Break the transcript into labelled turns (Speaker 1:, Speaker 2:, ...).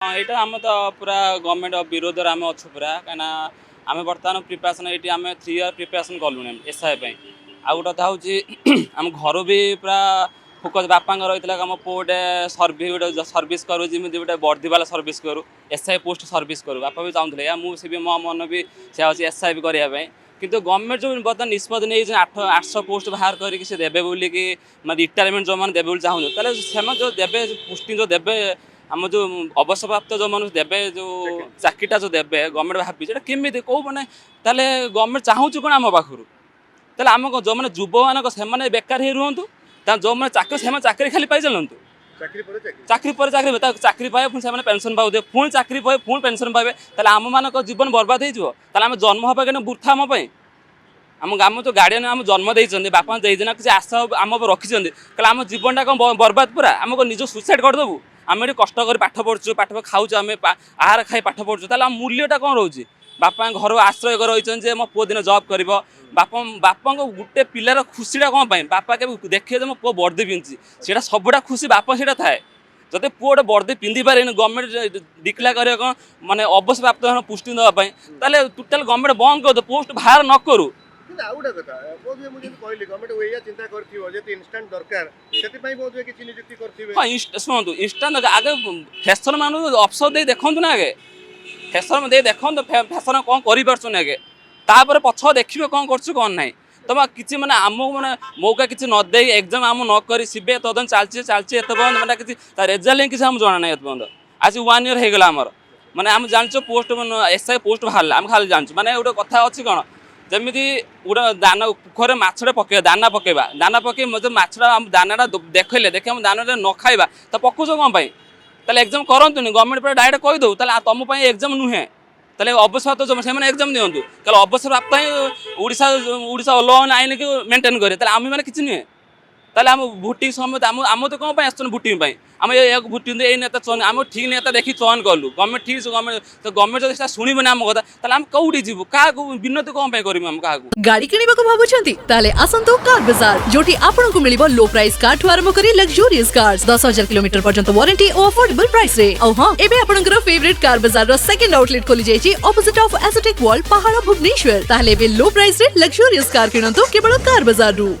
Speaker 1: हाँ यहाँ आम तो पूरा गवर्नमेंट विरोध आम अच्छु पूरा कहीं आम बर्तमान प्रिपेरेसन ये आम 3 इयर प्रिपेरेसन कलु एसआई आउ गोटे हूँ आम घर भी पूरा फोकस बापा रही आम पु गोटे गोटे सर्विस करूँ गोटे वर्दी वाला सर्विस करूँ एसआई पोस्ट सर्विस करूँ बापा भी चाहूँगे या मुझे मो मन भी से अच्छे एसआई भी करने किंतु गवर्नमेंट जो बर्तमान निष्पत्ति नहीं 800 पोस्ट बाहर करके देवे बोली कि रिटायरमेंट जो मैंने देवे चाहूँ ताले जो देवे पोस्टिंग जो देवे आम जो अवसरप्राप्त जो मानुष देवे जो चाकरीटा जो देवे गवर्नमेंट भावी केमी कौ मैंने ताले गवर्नमेंट चाहूँ कौन आम पाखु ताले आम जो मैंने युव मानक से बेकार ही रुहतु जो मैंने चाकरी चाकरी खाली पाई चलतु चाकरी पर चाकरी पाए पुणी से पेंशन पाऊे पुणी चाकरी पाए पुणी पेंशन पाए ताले आम मान जीवन बर्बाद हो आम जन्म हवा कि वृथा आम आम आम जो गार्डियन आम जन्म देते बापा देना किसी आशा आम रखिंट कल आम जीवनटा कौन बर्बाद पूरा आम निज सुसाइड करदेबू आम ये कष्ट कर पाठ पढ़ु पाठ खाऊ आम आहार खाई पाठ पढ़ु ताल मूल्यटा कौन रोचे बापा घर आश्रय रही मो पुओ दिन जॉब कर बापा बापा गोटे पिलार खुशीटा कौन बापा के देखिए मो पुओ वर्दी पिंधि से सबुटा खुशी बापा से थाए जब पुओ गोटे वर्दी पिंधि पारे गवर्नमेंट डिक्लेयर कर कौन मानने अवश्य प्राप्त पुष्टि देवाई ताले टोटाल गवर्नमेंट बंद कर पोस्ट बाहर न करू शुणु इन्स्टाट आगे फैशन मान अवसर दे देखु ना आगे फैशन दे देखो फैशन कौन कर आगे तापर पछ देखिए कौन कर ना तुम किसी मैंने आम मैंने मौका किसी नदे एग्जाम आम नक सीबीआई तदन चलती एत मैंने किसी रेजल्ट किसी आम जना ना एत आज 1 ईयर होगला आमर मैंने आम जानू पोस्ट एसआई पोस्ट बाहर आम खाली जानू मैंने गोटे कथा अच्छी कौन जमी गोटे दाना पोखर मछटे पकड़ा दाना पकेबा दाना पकई मतलब मछटा दाना देखले देखे दाना न खाइबा तो पकाउछ कौन ताले एग्जाम करतुनि गवर्नमेंट पर डायरेक्ट कहीदे ताले तुम एग्जाम नुहे ताले अवसर जो से एग्जाम दिंतु कल अवसर प्राप्त ही ओडिशा लोन आईन की मेंटेन करे ताले आम मैंने किसी नुहे ताले आम भोटिंग समय आम तो कौन आसुन भोटिंग आम ये भोटिंग ये नेता चयन आम ठीक नेता देखी चयन कलु गवर्नमेंट ठीक गवर्नमेंट जो शुणवे आम कथा ताले आम कौटी जीवु क्या विनती कौन करूँ आम क्या
Speaker 2: गाड़ी किणिबाकु भाबुछंती ताले आसंतु कार बाजार जोटी आपनकु मिलिबो लो प्राइस कार ठु आरंभ करी लग्जरियस कार्स 10,000 किलोमीटर पर्यंत वारंटी और अफोर्डेबल प्राइस रे औ हां एबे आपनकर फेवरेट कार बाजार रो सेकंड आउटलेट खोली जायछि ऑपोजिट ऑफ एसोटेक वॉल पहाड़ भुवनेश्वर ताले एबे लो प्राइस रे लग्जरियस कार किणंतु केवल कार बाजार रु।